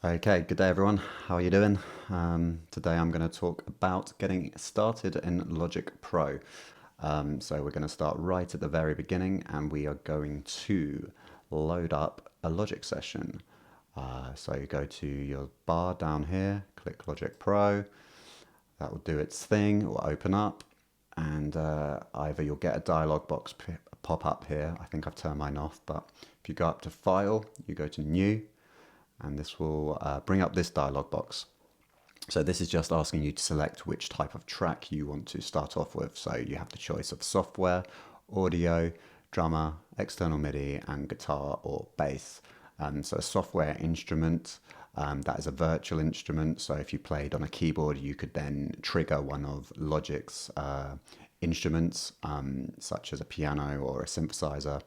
Okay, good day everyone. How are you doing? Today I'm going to talk about getting started in Logic Pro. So we're going to start right at the very beginning and we are going to load up a Logic session. So you go to your bar down here, click Logic Pro. That will do its thing, it will open up and either you'll get a dialog box pop up here. I think I've turned mine off, but if you go up to File, you go to New, and this will bring up this dialog box. So this is just asking you to select which type of track you want to start off with. So you have the choice of software, audio, drummer, external MIDI, and guitar or bass. So a software instrument, that is a virtual instrument. So if you played on a keyboard, you could then trigger one of Logic's instruments, such as a piano or a synthesizer.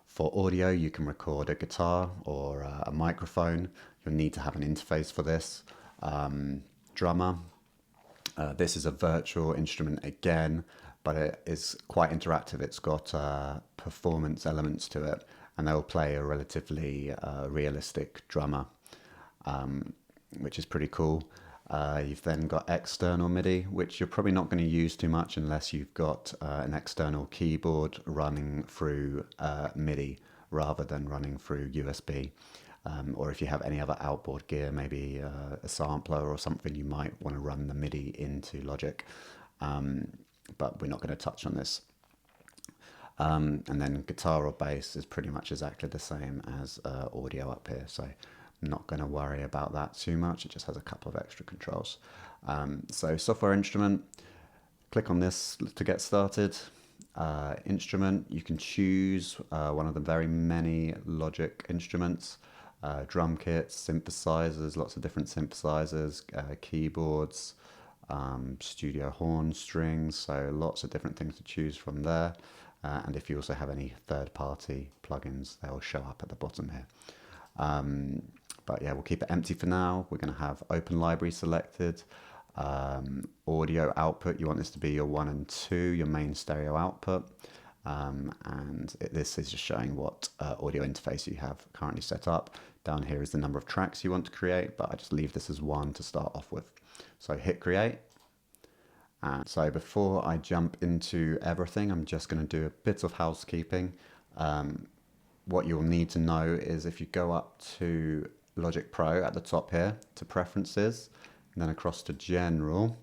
For audio, you can record a guitar or a microphone. You'll need to have an interface for this. Drummer, this is a virtual instrument again, but it is quite interactive. It's got performance elements to it, and they'll play a relatively realistic drummer, which is pretty cool. You've then got external MIDI, which you're probably not going to use too much unless you've got an external keyboard running through MIDI rather than running through USB. Or if you have any other outboard gear, maybe a sampler or something, you might want to run the MIDI into Logic. But we're not going to touch on this. And then guitar or bass is pretty much exactly the same as audio up here. So I'm not going to worry about that too much. It just has a couple of extra controls. So software instrument, click on this to get started. Instrument, you can choose one of the very many Logic instruments. Drum kits, synthesizers, lots of different synthesizers, keyboards, studio horn strings, so lots of different things to choose from there. And if you also have any third-party plugins, they'll show up at the bottom here. But yeah, we'll keep it empty for now. We're going to have Open Library selected. Audio output, you want this to be your 1 and 2, your main stereo output. This is just showing what audio interface you have currently set up. Down here is the number of tracks you want to create, but I just leave this as 1 to start off with. So hit create. And so before I jump into everything, I'm just going to do a bit of housekeeping. What you'll need to know is if you go up to Logic Pro at the top here to Preferences, and then across to General,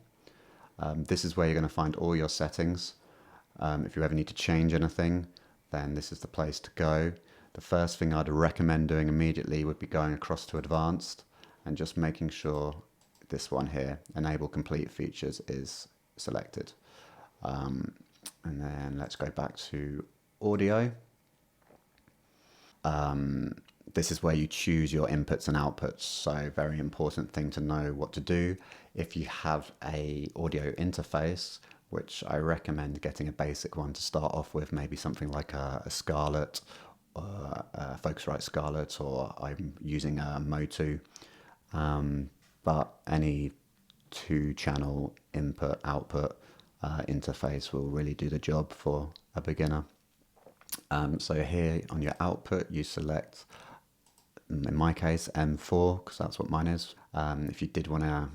this is where you're going to find all your settings. If you ever need to change anything, then this is the place to go. The first thing I'd recommend doing immediately would be going across to Advanced and just making sure this one here, Enable Complete Features, is selected. And then let's go back to Audio. This is where you choose your inputs and outputs. So very important thing to know what to do. If you have a audio interface, which I recommend getting a basic one to start off with, maybe something like a Scarlett, or a Focusrite Scarlett, or I'm using a Motu. But any 2-channel input-output interface will really do the job for a beginner. So here on your output, you select, in my case, M4, because that's what mine is. If you did want to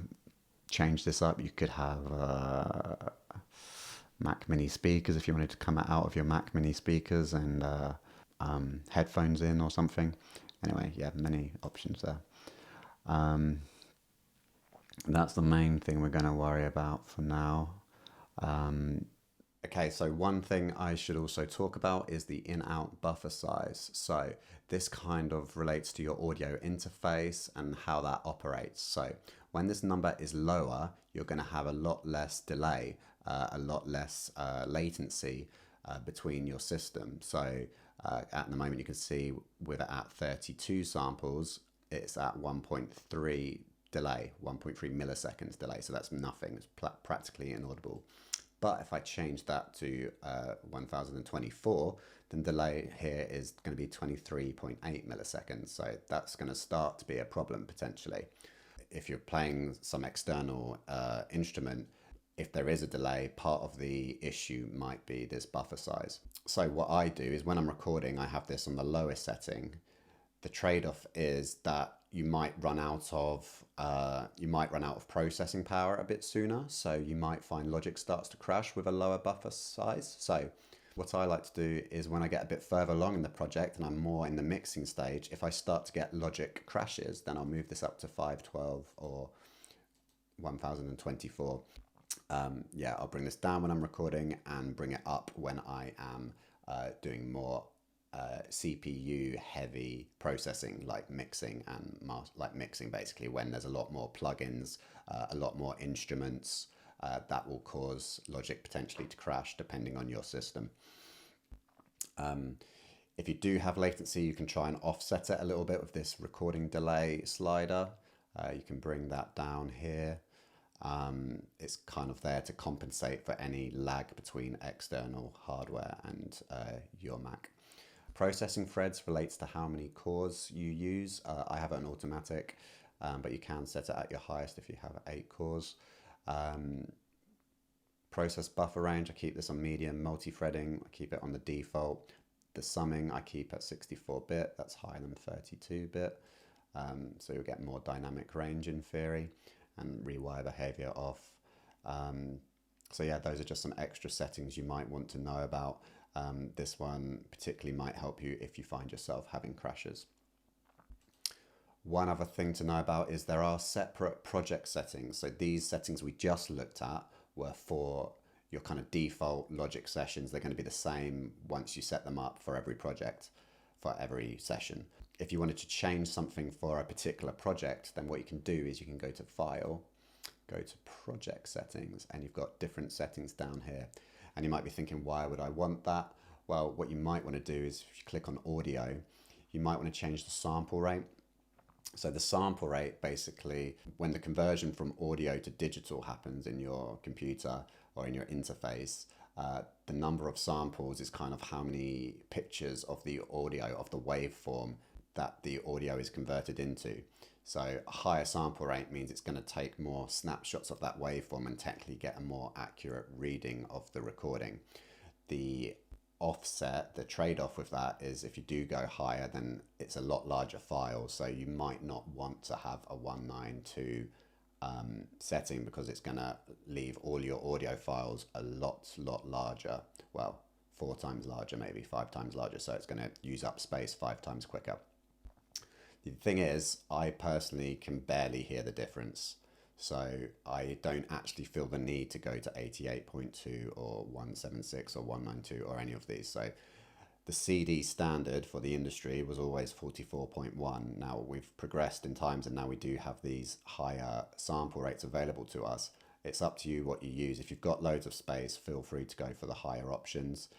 change this up, you could have Mac Mini speakers if you wanted to come out of your Mac Mini speakers and headphones in or something. Anyway, yeah, many options there. That's the main thing we're going to worry about for now. Okay, so one thing I should also talk about is the in-out buffer size. So this kind of relates to your audio interface and how that operates. So when this number is lower, you're going to have a lot less delay, a lot less latency between your system. So at the moment you can see with it at 32 samples, it's at 1.3 delay, 1.3 milliseconds delay. So that's nothing, it's practically inaudible. But if I change that to 1024, then delay here is going to be 23.8 milliseconds. So that's going to start to be a problem potentially. If you're playing some external instrument, if there is a delay, part of the issue might be this buffer size. So what I do is when I'm recording, I have this on the lowest setting, The trade-off is that you might run out of processing power a bit sooner, so you might find Logic starts to crash with a lower buffer size. So what I like to do is when I get a bit further along in the project and I'm more in the mixing stage, if I start to get Logic crashes, then I'll move this up to 512 or 1024. Yeah, I'll bring this down when I'm recording and bring it up when I am doing more CPU heavy processing, like mixing and mixing basically, when there's a lot more plugins, a lot more instruments. That will cause Logic potentially to crash depending on your system. If you do have latency, you can try and offset it a little bit with this recording delay slider. You can bring that down here. It's kind of there to compensate for any lag between external hardware and your Mac. Processing threads relates to how many cores you use. I have it on automatic, but you can set it at your highest if you have 8 cores. Process buffer range, I keep this on medium. Multi-threading, I keep it on the default. The summing, I keep at 64-bit. That's higher than 32-bit. So you'll get more dynamic range in theory, and rewire behavior off. So yeah, those are just some extra settings you might want to know about. This one particularly might help you if you find yourself having crashes. One other thing to know about is there are separate project settings. So these settings we just looked at were for your kind of default Logic sessions. They're going to be the same once you set them up for every project, for every session. If you wanted to change something for a particular project, then what you can do is you can go to File, go to Project Settings, and you've got different settings down here. And you might be thinking, why would I want that? Well, what you might want to do is if you click on Audio, you might want to change the sample rate. So the sample rate, basically, when the conversion from audio to digital happens in your computer or in your interface, the number of samples is kind of how many pictures of the audio, of the waveform that the audio is converted into. So a higher sample rate means it's going to take more snapshots of that waveform and technically get a more accurate reading of the recording. The offset, the trade-off with that is if you do go higher, then it's a lot larger file, so you might not want to have a 192 setting, because it's going to leave all your audio files a lot larger. Well, 4 times larger, maybe 5 times larger, so it's going to use up space 5 times quicker. The thing is, I personally can barely hear the difference, so I don't actually feel the need to go to 88.2 or 176 or 192 or any of these. So the CD standard for the industry was always 44.1. Now we've progressed in times and now we do have these higher sample rates available to us. It's up to you what you use. If you've got loads of space, feel free to go for the higher options.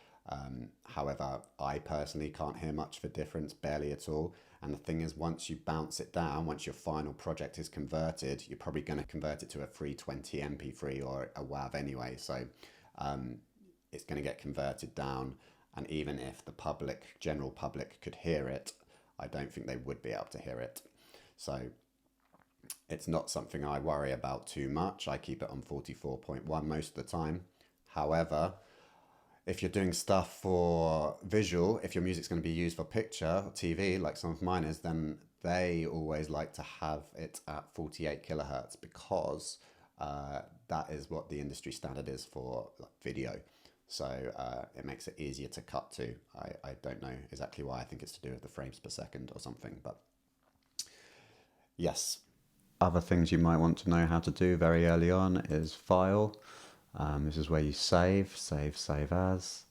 However, I personally can't hear much of a difference, barely at all. And the thing is, once you bounce it down, once your final project is converted, you're probably going to convert it to a 320 MP3 or a WAV anyway. So it's going to get converted down. And even if the general public could hear it, I don't think they would be able to hear it. So it's not something I worry about too much. I keep it on 44.1 most of the time. However, if you're doing stuff for visual, if your music's going to be used for picture or TV, like some of mine is, then they always like to have it at 48 kilohertz, because that is what the industry standard is for video. So it makes it easier to cut to. I don't know exactly why. I think it's to do with the frames per second or something, but yes. Other things you might want to know how to do very early on is File. This is where you save as,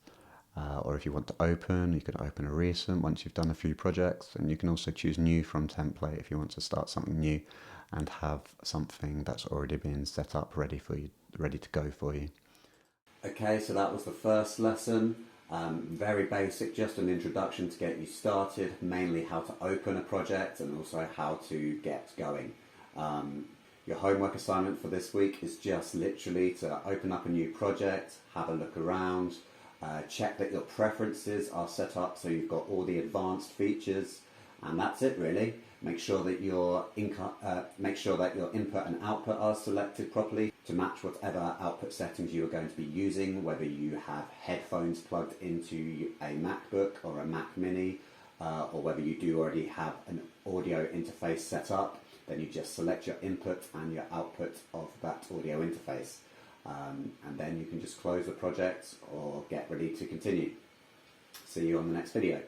or if you want to open, you can open a recent once you've done a few projects, and you can also choose new from template if you want to start something new and have something that's already been set up ready to go for you. Okay, so that was the first lesson. Very basic, just an introduction to get you started, mainly how to open a project and also how to get going. Your homework assignment for this week is just literally to open up a new project, have a look around, check that your preferences are set up so you've got all the advanced features, and that's it really. Make sure that your input and output are selected properly to match whatever output settings you are going to be using, whether you have headphones plugged into a MacBook or a Mac Mini, or whether you do already have an audio interface set up, then you just select your input and your output of that audio interface. And then you can just close the project or get ready to continue. See you on the next video.